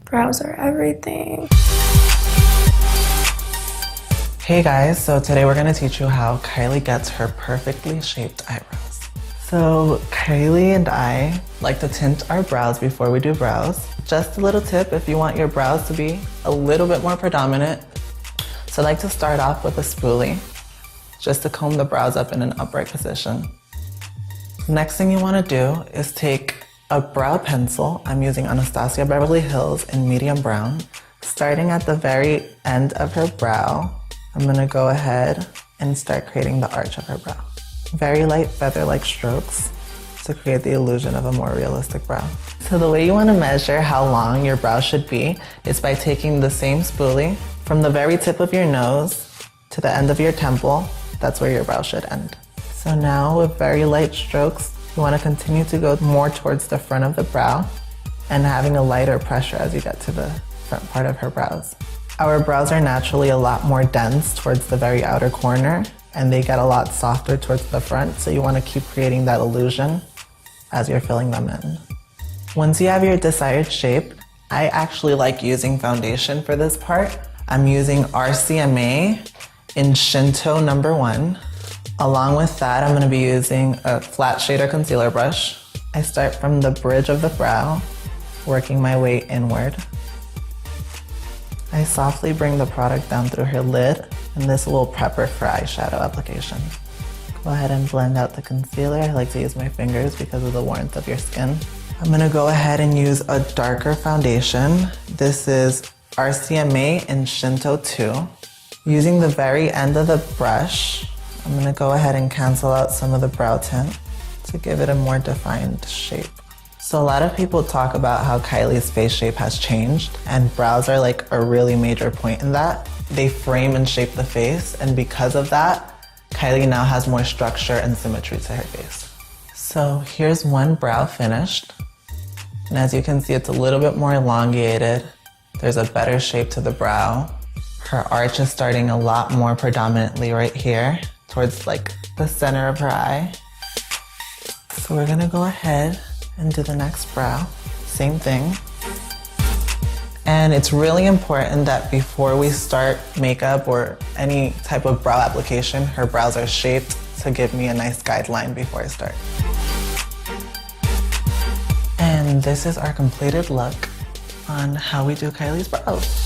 Brows are everything. Hey guys, so today we're gonna teach you how Kylie gets her perfectly shaped eyebrows. So Kylie and I like to tint our brows before we do brows. Just a little tip if you want your brows to be a little bit more predominant. So I like to start off with a spoolie, just to comb the brows up in an upright position. Next thing you wanna do is take a brow pencil. I'm using Anastasia Beverly Hills in medium brown. Starting at the very end of her brow, I'm gonna go ahead and start creating the arch of her brow. Very light feather-like strokes to create the illusion of a more realistic brow. So the way you wanna measure how long your brow should be is by taking the same spoolie from the very tip of your nose to the end of your temple. That's where your brow should end. So now with very light strokes, you wanna continue to go more towards the front of the brow and having a lighter pressure as you get to the front part of her brows. Our brows are naturally a lot more dense towards the very outer corner, and they get a lot softer towards the front, so you wanna keep creating that illusion as you're filling them in. Once you have your desired shape, I actually like using foundation for this part. I'm using RCMA in Shinto #1. Along with that, I'm gonna be using a flat shader concealer brush. I start from the bridge of the brow, working my way inward. I softly bring the product down through her lid, and this will prep her for eyeshadow application. Go ahead and blend out the concealer. I like to use my fingers because of the warmth of your skin. I'm gonna go ahead and use a darker foundation. This is RCMA in Shinto 2. Using the very end of the brush, I'm gonna go ahead and cancel out some of the brow tint to give it a more defined shape. So a lot of people talk about how Kylie's face shape has changed, and brows are like a really major point in that. They frame and shape the face, and because of that, Kylie now has more structure and symmetry to her face. So here's one brow finished. And as you can see, it's a little bit more elongated. There's a better shape to the brow. Her arch is starting a lot more predominantly right here, towards like the center of her eye. So we're gonna go ahead and do the next brow. Same thing. And it's really important that before we start makeup or any type of brow application, her brows are shaped to give me a nice guideline before I start. And this is our completed look on how we do Kylie's brows.